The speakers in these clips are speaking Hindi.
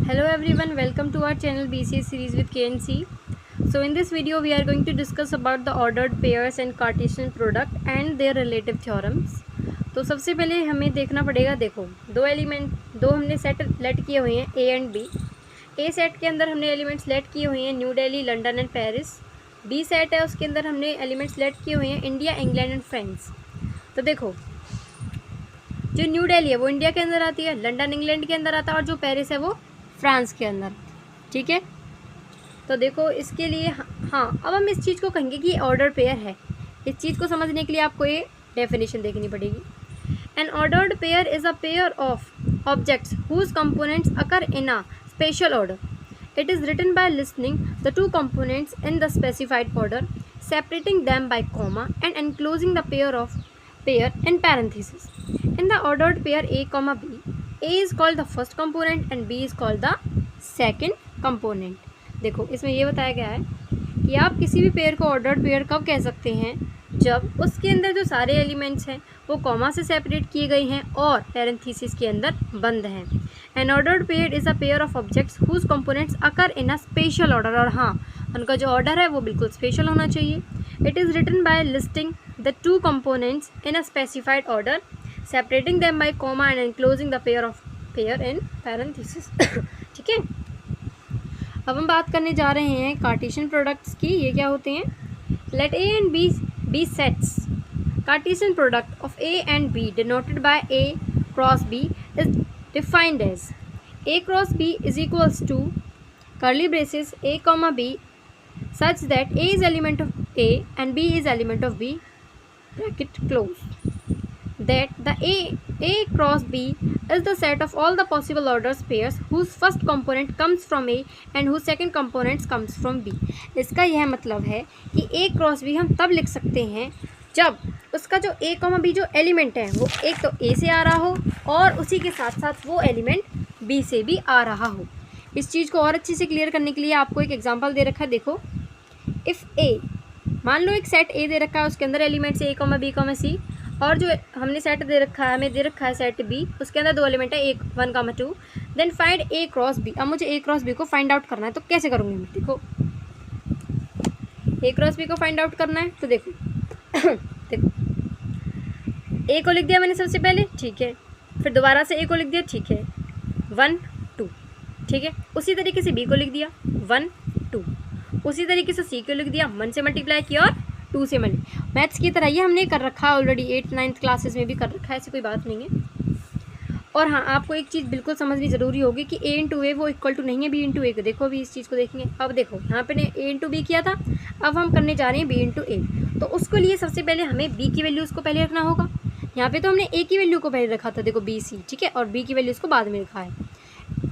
Hello everyone, welcome to our channel BCS series with KNC. So in this video we are going to discuss about the ordered pairs and Cartesian product and their relative theorems. तो सबसे पहले हमें देखना पड़ेगा, देखो दो हमने सेट लेट किए हुए हैं A and B. A set के अंदर हमने एलिमेंट्स लेट किए हुए हैं New Delhi, London and Paris. B set है, उसके अंदर हमने एलिमेंट्स लेट किए हुए हैं इंडिया, इंग्लैंड एंड फ्रांस. तो देखो जो न्यू दिल्ली है वो इंडिया के अंदर आती है, लंदन इंग्लैंड के अंदर आता है और जो पेरिस है वो फ्रांस के अंदर. ठीक है, तो देखो इसके लिए हाँ अब हम इस चीज़ को कहेंगे कि ऑर्डर पेयर है. इस चीज़ को समझने के लिए आपको ये डेफिनेशन देखनी पड़ेगी. An ordered pair is a pair of objects whose components occur in a special order. It is written by listing the two components in the specified order, separating them by comma and enclosing the pair in parentheses. In the ordered pair A comma B, A is called the first component and B is called the second component. देखो इसमें ये बताया गया है कि आप किसी भी पेयर को ऑर्डर्ड पेयर कब कह सकते हैं, जब उसके अंदर जो सारे एलिमेंट्स हैं वो कॉमा से सेपरेट किए गए हैं और पैरेंथेसिस के अंदर बंद हैं. An ordered pair is a pair of objects whose components occur in a special order. और हाँ, उनका जो ऑर्डर है वो बिल्कुल स्पेशल होना चाहिए. It is written by listing the two components in a specified order, separating them by comma and enclosing the pair in parenthesis. ठीक है, अब हम बात करने जा रहे हैं कार्टेशियन प्रोडक्ट्स की. ये क्या होते हैं? Let A and B be sets. Cartesian product of A and B denoted by A cross B is defined as A cross B is equals to curly braces A comma B such that A is element of A and B is element of B, bracket close. That the A cross B is the set of all the possible orders pairs whose first component comes from A and whose second component comes from B. इसका यह मतलब है कि A cross B हम तब लिख सकते हैं जब उसका जो A कॉमा B जो एलिमेंट है वो एक तो A से आ रहा हो और उसी के साथ साथ वो एलिमेंट B से भी आ रहा हो. इस चीज़ को और अच्छे से क्लियर करने के लिए आपको एक एग्जांपल दे रखा है. देखो, इफ़ A, मान लो एक सेट A दे रखा है, उसके अंदर elements A comma B comma C, और जो हमने सेट दे रखा है, हमें दे रखा है सेट B, उसके अंदर दो एलिमेंट है, 1 comma 2. Then find A cross B. अब मुझे A क्रॉस B को फाइंड आउट करना है, तो कैसे करूँगी मैं? देखो, A क्रॉस B को फाइंड आउट करना है तो देखो देखो ए को लिख दिया मैंने सबसे पहले, ठीक है, फिर दोबारा से ए को लिख दिया, ठीक है, 1 2. ठीक है, उसी तरीके से बी को लिख दिया 1 2. उसी तरीके से सी को लिख दिया, 1 से मल्टीप्लाई किया और 2 से मल्टीप्लाई. मैथ्स की तरह ये हमने कर रखा है ऑलरेडी, 8th 9th क्लासेस में भी कर रखा है, ऐसी कोई बात नहीं है. और हाँ, आपको एक चीज़ बिल्कुल समझनी ज़रूरी होगी कि ए इंटू ए वो इक्वल टू नहीं है बी इंटू ए को. देखो अभी इस चीज़ को देखेंगे. अब देखो यहाँ पे ने ए इंटू बी किया था, अब हम करने जा रहे हैं बी इंटू ए. तो उसको लिए सबसे पहले हमें बी की वैल्यू उसको पहले रखना होगा. यहाँ पे तो हमने ए की वैल्यू को पहले रखा था, देखो बी सी, ठीक है, और बी की वैल्यू उसको बाद में रखा है.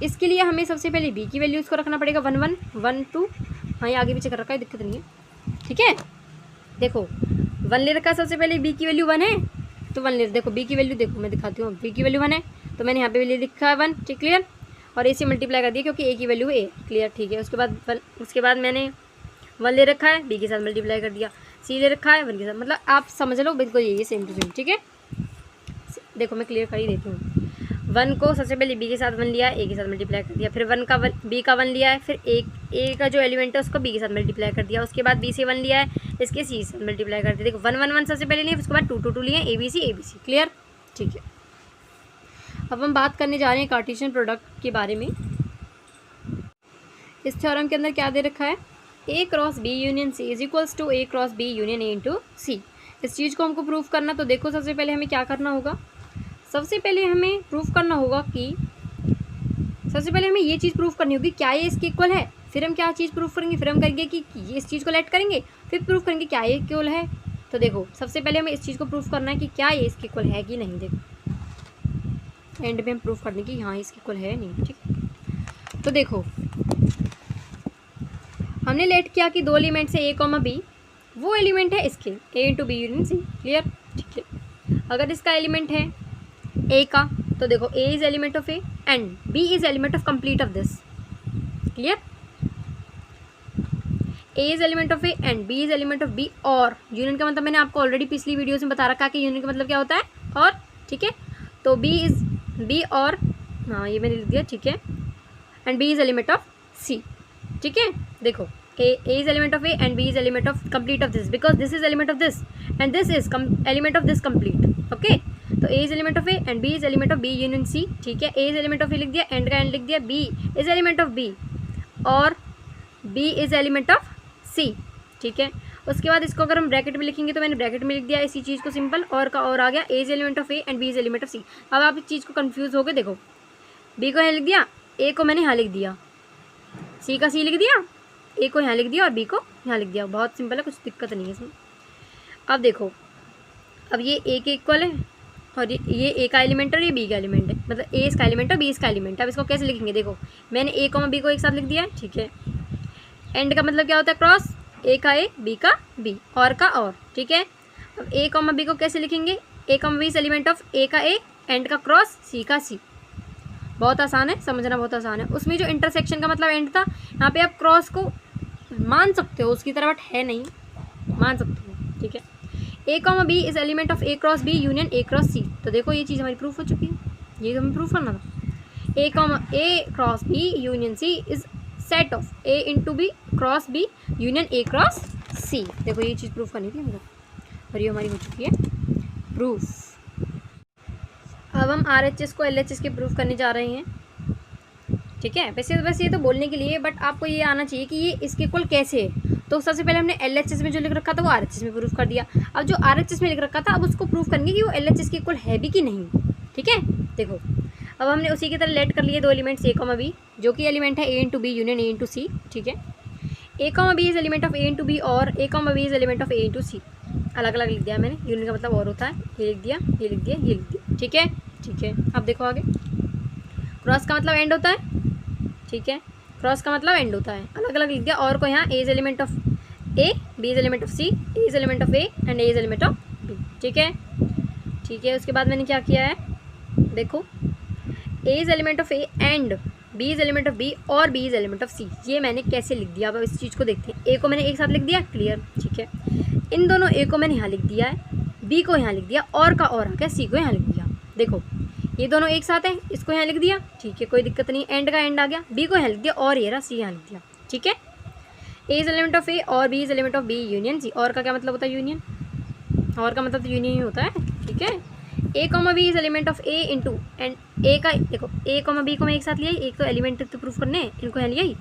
इसके लिए हमें सबसे पहले बी की वैल्यू उसको रखना पड़ेगा 1 1 1 2. हाँ, ये आगे पीछे कर रखा है, दिक्कत नहीं है. ठीक है, देखो 1 ले रखा है सबसे पहले, बी की वैल्यू 1 है तो 1 ले. देखो बी की वैल्यू, देखो मैं दिखाती हूँ, बी की वैल्यू 1 है तो मैंने यहाँ पे वैल्यू लिखा है 1. ठीक, क्लियर. और ए से मल्टीप्लाई कर दिया क्योंकि ए की वैल्यू ए, क्लियर. ठीक है, उसके बाद मैंने 1 ले रखा है, बी के साथ मल्टीप्लाई कर दिया, सी ले रखा है 1 के साथ, मतलब आप समझ लो बिल्कुल यही है, सेम टू सेम. ठीक है, देखो मैं क्लियर कर ही देती हूँ. 1 को सबसे पहले बी के साथ 1 लिया, ए के साथ मल्टीप्लाई कर दिया, फिर बी का 1 लिया है, फिर ए का जो एलिमेंट है उसको बी के साथ मल्टीप्लाई कर दिया, उसके बाद बी से 1 लिया है, इसके सी से मल्टीप्लाई कर दिया. देखो 1 1 1 सबसे पहले लिए, उसके बाद 2 2 2 लिए, ए बी सी, क्लियर. ठीक है, अब हम बात करने जा रहे हैं कार्टेशियन प्रोडक्ट के बारे में. इस थ्योरम के अंदर क्या दे रखा है? A cross B union C is equals to A cross B union A into C. इस चीज़ को हमको प्रूफ करना, तो देखो सबसे पहले हमें क्या करना होगा. सबसे पहले हमें प्रूफ करना होगा कि सबसे पहले हमें ये चीज़ प्रूफ करनी होगी क्या ये इसके इक्वल है. फिर हम क्या चीज़ प्रूफ करेंगे, फिर हम करेंगे कि ये इस चीज़ को लेट करेंगे, फिर प्रूफ करेंगे क्या ये इक्वल है. तो देखो सबसे पहले हमें इस चीज़ को प्रूफ करना है कि क्या ये इसके इक्वल है कि नहीं. देखो एंड में हम प्रूफ करने की हाँ इसके इक्वल है नहीं. ठीक, तो देखो हमने लेट किया कि दो एलिमेंट्स है ए कॉमा बी, वो एलिमेंट है इसके A into B union C, clear. ठीक है, अगर इसका एलिमेंट है ए का, तो देखो A is element of A and B is element of complete of this, clear. A is element of A and B is element of B. और यूनियन का मतलब मैंने आपको ऑलरेडी पिछली वीडियोस में बता रखा है कि यूनियन का मतलब क्या होता है, और. ठीक है, तो बी और हाँ ये मैंने लिख दिया, ठीक है, and B is element of C. ठीक है, देखो A is element of A and B is element of complete of this, because this is element of this and this is element of this complete. Okay, तो A is element of A and B is element of B union C. ठीक है, A is element of A लिख दिया, एंड का एंड लिख दिया, B is element of B और B is element of C. ठीक है, उसके बाद इसको अगर हम ब्रैकेट में लिखेंगे तो मैंने ब्रैकेट में लिख दिया इसी चीज़ को सिंपल, और का और आ गया A is element of A and B is element of C. अब आप इस चीज़ को कंफ्यूज हो गए, देखो B को यहाँ लिख दिया, A को मैंने यहाँ लिख दिया, C का C लिख दिया, A को यहाँ लिख दिया और B को यहाँ लिख दिया। बहुत सिंपल है, कुछ दिक्कत नहीं है इसमें। अब देखो, अब ये A के इक्वल है और ये A का एलिमेंट है और ये B का एलिमेंट है, मतलब A इसका एलिमेंट है, B इसका एलिमेंट है। अब इसको कैसे लिखेंगे, देखो मैंने A को B को एक साथ लिख दिया है। ठीक है, एंड का मतलब क्या होता है, क्रॉस, A का A, B का B, और का और। ठीक है, अब A को B को कैसे लिखेंगे, A का B is element of A का A, एंड का क्रॉस C का C। बहुत आसान है, समझना बहुत आसान है। उसमें जो इंटरसेक्शन का मतलब एंड था, यहाँ पे आप क्रॉस को मान सकते हो उसकी तरह, बट है नहीं, मान सकते हो। ठीक है, A comma B is element of A cross B union A cross C। तो देखो ये चीज़ हमारी प्रूफ हो चुकी है, ये तो हमें प्रूफ करना था। A comma A cross B union C is set of A into B cross B union A cross C। देखो ये चीज़ प्रूफ करनी थी हमको, और ये हमारी हो चुकी है प्रूफ। अब हम RHS को LHS के प्रूफ करने जा रहे हैं। ठीक है, वैसे ये तो बोलने के लिए, बट आपको ये आना चाहिए कि ये इसके इक्वल कैसे है। तो सबसे पहले हमने LHS में जो लिख रखा था वो RHS में प्रूफ कर दिया। अब जो RHS में लिख रखा था, अब उसको प्रूफ करेंगे कि वो LHS के इक्वल है भी कि नहीं। ठीक है, देखो अब हमने उसी की तरह लेट कर लिए दो एलिमेंट्स A कॉमा B, जो कि एलिमेंट है A into B union A into C. ठीक है, A comma B is element of A into B और A comma B is element of A into C. अलग अलग लिख दिया मैंने, यूनियन का मतलब और होता है, ये लिख दिया, ये लिख दिया, ये लिख दिया। ठीक है, ठीक है, अब देखो आगे, क्रॉस का मतलब एंड होता है। ठीक है, क्रॉस का मतलब एंड होता है, अलग अलग लिख दिया। और को यहाँ A is element of A, B is element of C, A is element of A and A is element of B। ठीक है, ठीक है, उसके बाद मैंने क्या किया है, देखो A is element of A and B is element of B और B is element of C। ये मैंने कैसे लिख दिया, अब इस चीज़ को देखते हैं। A को मैंने एक साथ लिख दिया, क्लियर। ठीक है, इन दोनों A को मैंने यहाँ लिख दिया है, B को यहाँ लिख दिया, और का और आ गया, C को यहाँ लिख दिया। देखो ये दोनों एक साथ हैं, इसको यहाँ लिख दिया। ठीक है, कोई दिक्कत नहीं, एंड का एंड आ गया, B को यहाँ लिख दिया और ये रहा C यहाँ लिख दिया। ठीक है, A is element of A और B is element of B union C। और का क्या मतलब होता है, यूनियन, और का मतलब तो यूनियन ही होता है। ठीक है, A comma B is element of A into and A का, देखो A कॉमा B को मैं एक साथ लिया, एक तो एलिमेंट तो प्रूफ करने, इनको यहाँ लिया ही,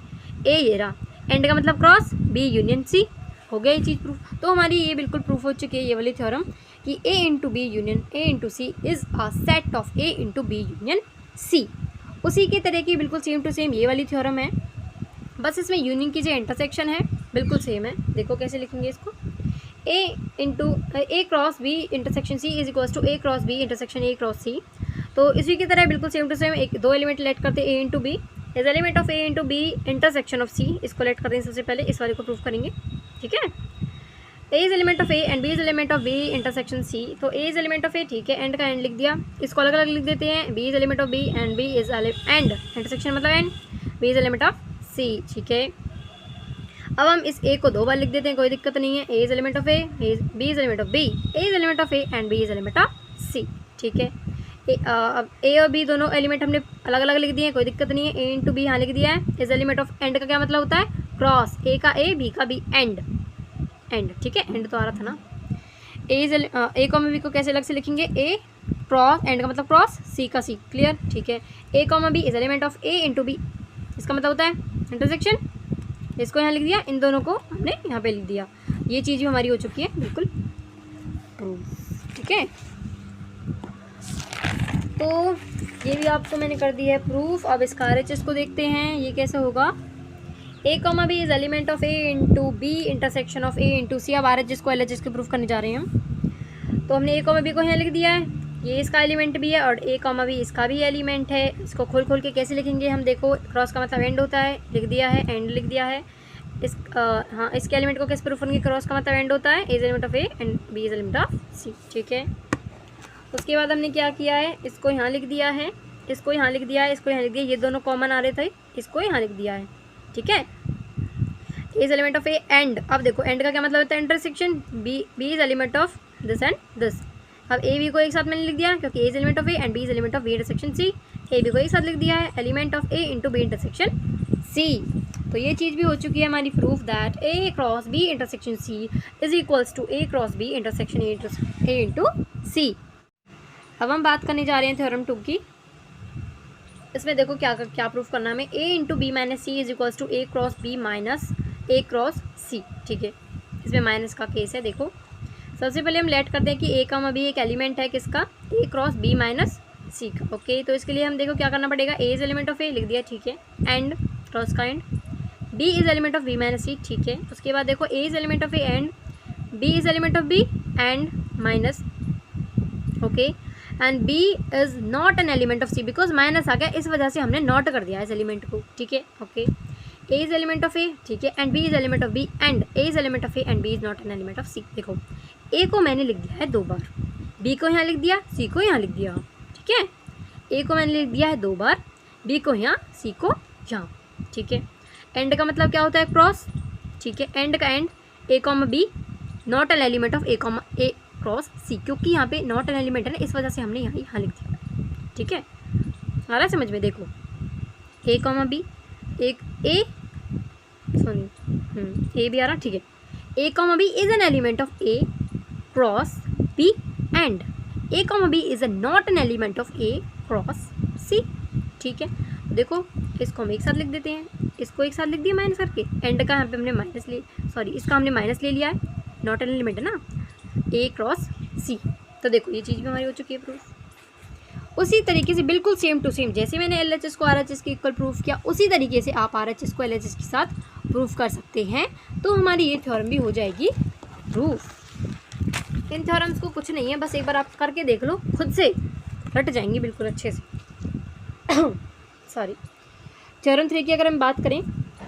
A ये रहा, एंड का मतलब क्रॉस B यूनियन C। हो गया ये चीज़ प्रूफ। तो हमारी ये बिल्कुल प्रूफ हो चुकी है, ये वाली थ्योरम, कि A into B union A into C is a set of A into B union C। उसी की तरह की बिल्कुल सेम टू सेम ये वाली थ्योरम है, बस इसमें यूनियन की जो इंटरसेक्शन है बिल्कुल सेम है। देखो कैसे लिखेंगे इसको, A into A cross B intersection C is equals to A cross B intersection A cross C। तो इसी की तरह बिल्कुल सेम टू सेम एक दो एलिमेंट लेट करते A into B is element of A into B intersection of C। इसको लेट करते हैं सबसे पहले, इस वाले को प्रूफ करेंगे। ठीक है, A is element of A and B is element of B intersection C। तो A is element of A, ठीक है, एंड का एंड लिख दिया, इसको अलग अलग लिख देते हैं। B is element of B and B is and intersection मतलब and, B is element of C। ठीक है, अब हम इस A को दो बार लिख देते हैं, कोई दिक्कत नहीं है। A is element of A, B is element of B, A is element of A and B is element of C। ठीक है, अब A और B दोनों एलिमेंट हमने अलग अलग लिख दिए हैं, कोई दिक्कत नहीं है। A इंटू बी यहाँ लिख दिया है, इज एलिमेंट ऑफ एंड का क्या मतलब होता है, क्रॉस, A का A B का B एंड, एंड। ठीक है, एंड तो आ रहा था ना। A कॉमा B को कैसे अलग से लिखेंगे, A क्रॉस, एंड का मतलब क्रॉस, C का C, क्लियर। ठीक है, A comma B is element of A into B, इसका मतलब होता है इंटरसेक्शन, इसको यहाँ लिख दिया, इन दोनों को हमने यहाँ पे लिख दिया। ये चीज़ भी हमारी हो चुकी है बिल्कुल प्रूफ। ठीक है, तो ये भी आपको मैंने कर दिया है प्रूफ। अब इसका RHS को देखते हैं, ये कैसे होगा। A comma B is element of A into B intersection of A into C। अब RHS को LHS के प्रूफ करने जा रहे हैं हम। तो हमने A कॉमा B को यहाँ लिख दिया है, ये इसका एलिमेंट भी है और A कॉमा B इसका भी एलिमेंट है। इसको खोल खोल के कैसे लिखेंगे हम, देखो क्रॉस का मतलब एंड होता है, लिख दिया है, एंड लिख दिया है। हाँ, इसके एलिमेंट को कैसे प्रूफ करेंगे, क्रॉस का मतलब एंड होता है, A is element of A and B is element of C। ठीक है, उसके बाद हमने क्या किया है, इसको यहाँ लिख दिया है, इसको यहाँ लिख दिया है, इसको यहाँ लिख दिया, ये दोनों कॉमन आ रहे थे, इसको यहाँ लिख दिया है। ठीक है, A is element of A and, अब देखो एंड का क्या मतलब होता है, intersection, B is element of this and this. अब A B को एक साथ मैंने लिख दिया, क्योंकि A is element of A and B is element of B intersection C। A B को एक साथ लिख दिया है, element of A into B intersection C. तो ये चीज़ भी हो चुकी है हमारी proof that A cross B intersection C is equals to A cross B intersection A into C. अब हम बात करने जा रहे हैं थ्योरम 2 की। इसमें देखो क्या प्रूफ करना है हमें, A into B minus C is equals to A cross B minus A cross C. ठीक है, इसमें माइनस का केस है। देखो सबसे पहले हम लेट करते हैं कि ए का बी एक एलिमेंट है किसका, ए क्रॉस बी माइनस सी का। ओके, तो इसके लिए हम देखो क्या करना पड़ेगा, A is element of A लिख दिया, ठीक है, एंड क्रॉस का and, B is element of B minus C, ठीक है। उसके बाद देखो A is element of A and B is element of B and minus, okay, and B is not an element of C because minus आ गया, इस वजह से हमने नॉट कर दिया इस एलिमेंट को, ठीक है। Okay, A is element of A, ठीक है, and B is element of B and A is element of A and B is not an element of C. देखो ए को मैंने लिख दिया है 2 बार, बी को यहाँ लिख दिया, सी को यहाँ लिख दिया, ठीक है। ए को मैंने लिख दिया है 2 बार, बी को यहाँ, सी को यहाँ, ठीक है। एंड का मतलब क्या होता है, क्रॉस, ठीक है, एंड का and, A comma B not an element of A comma A cross C, क्योंकि यहाँ पे नॉट एन एलिमेंट है ना, इस वजह से हमने यहाँ लिख दिया, ठीक है। आ रहा है समझ में, देखो ए कॉमा बी, एक ए सॉरी ए भी आ रहा, ठीक है, A comma B is an element of A cross B and A comma B is not an element of A cross C, ठीक है। देखो इसको हम एक साथ लिख देते हैं, इसको एक साथ लिख दिया माइनस करके, एंड का यहाँ पे हमने माइनस ले, सॉरी इसका हमने माइनस ले लिया है, नॉट एन एलिमेंट है ना, ए क्रॉस सी। तो देखो ये चीज़ भी हमारी हो चुकी है प्रूफ। उसी तरीके से बिल्कुल सेम टू सेम, जैसे मैंने LHS को RHS के इक्वल प्रूफ किया, उसी तरीके से आप RHS को LHS के साथ प्रूफ कर सकते हैं। तो हमारी ये थ्योरम भी हो जाएगी प्रूफ। इन थ्योरम्स को कुछ नहीं है, बस एक बार आप करके देख लो, खुद से रट जाएंगी बिल्कुल अच्छे से। सॉरी, थ्योरम 3 की अगर हम बात करें,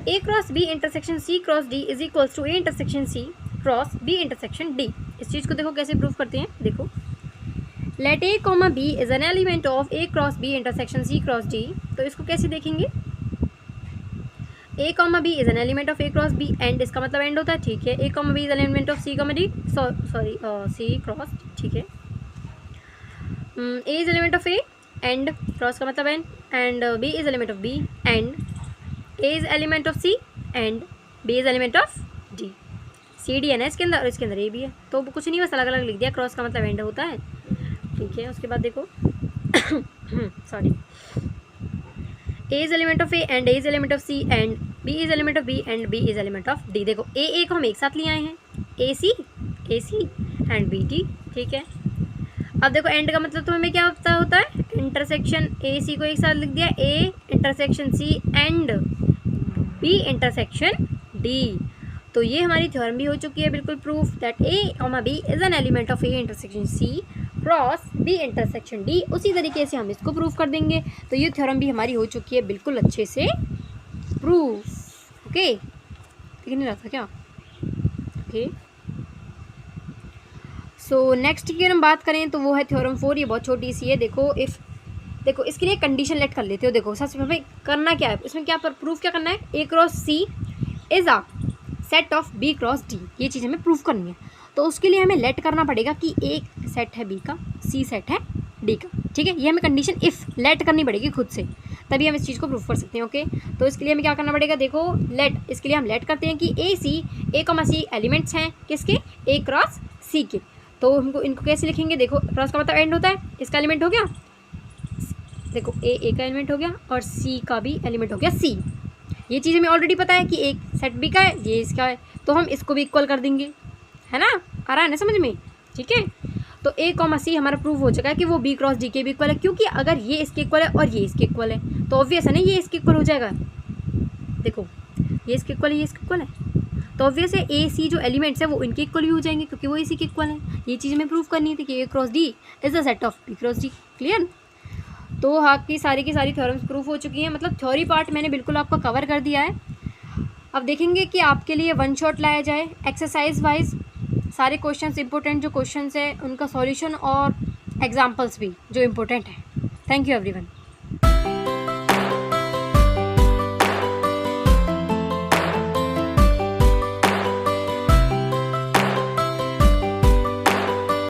A cross B intersection C cross D is equals to A intersection C cross B intersection D. इस चीज़ को देखो कैसे प्रूफ करते हैं, देखो let A comma B is an element of A cross B intersection C cross D. तो इसको कैसे देखेंगे, A comma B is an element of A cross B and, इसका मतलब एंड होता है, ठीक है। A comma B is an element of C comma D, sorry C cross, ठीक है। A is element of A and, cross का मतलब and B is element of B and A is element of C and B is element of D. C D है ना इसके अंदर, और इसके अंदर ए भी है, तो कुछ नहीं, बस अलग अलग लिख दिया, क्रॉस का मतलब एंड होता है, ठीक है। उसके बाद देखो sorry, A is element of A and A is element of C and B is element of B and B is element of D. देखो ए को हम एक साथ ले आए हैं, A C and B D, ठीक है। अब देखो एंड का मतलब तो हमें क्या होता है, इंटरसेक्शन ए सी को एक साथ लिख दिया, A intersection C and B intersection D. तो ये हमारी थ्योरम भी हो चुकी है बिल्कुल proof that A comma B is an element of A intersection C cross B intersection D. उसी तरीके से हम इसको प्रूफ कर देंगे। तो ये थ्योरम भी हमारी हो चुकी है बिल्कुल अच्छे से प्रूफ। ओके, ठीक नहीं रहता क्या? ओके, सो नेक्स्ट की अगर हम बात करें तो वो है थ्योरम 4। ये बहुत छोटी सी है। देखो इसके लिए कंडीशन लेट कर लेते हो। देखो सबसे पहले करना क्या है, इसमें क्या प्रूफ क्या करना है, A cross C is a set of B cross D. ये चीज़ हमें प्रूफ करनी है। तो उसके लिए हमें लेट करना पड़ेगा कि एक सेट है बी का, सी सेट है डी का, ठीक है। ये हमें कंडीशन इफ़ लेट करनी पड़ेगी खुद से, तभी हम इस चीज़ को प्रूफ कर सकते हैं। ओके, तो इसके लिए हमें क्या करना पड़ेगा, देखो लेट, इसके लिए हम लेट करते हैं कि ए कॉमा सी एलिमेंट्स हैं किसके, ए क्रॉस सी के। तो हमको इनको कैसे लिखेंगे, देखो क्रॉस का मतलब एंड होता है, इसका एलिमेंट हो गया, देखो ए का एलिमेंट हो गया और सी का भी एलिमेंट हो गया सी। ये चीज़ हमें ऑलरेडी पता है कि एक सेट बी का है, ये इसका है, तो हम इसको भी इक्वल कर देंगे, है ना। आ रहा है ना समझ में, ठीक है। तो ए कॉमा सी हमारा प्रूफ हो चुका है कि वो बी क्रॉस डी के भी इक्वल है, क्योंकि अगर ये इसके इक्वल है और ये इसके इक्वल है तो ऑब्वियस है ना ये इसके इक्वल हो जाएगा। देखो ये इसके इक्वल है, ये इसके इक्वल है, तो ऑब्वियस है ए सी जो एलिमेंट्स है वो इनके इक्वल भी हो जाएंगे, क्योंकि वो इसी के इक्वल है। ये चीज़ हमें प्रूफ करनी थी कि A cross D is the set of B cross D. Clear? तो हाँ की सारी थ्योरम्स प्रूफ हो चुकी हैं, मतलब थ्योरी पार्ट मैंने बिल्कुल आपका कवर कर दिया है। अब देखेंगे कि आपके लिए वन शॉट लाया जाए एक्सरसाइज वाइज, सारे क्वेश्चंस इंपॉर्टेंट जो क्वेश्चंस है उनका सॉल्यूशन और एग्जांपल्स भी जो इम्पोर्टेंट है। Thank you everyone.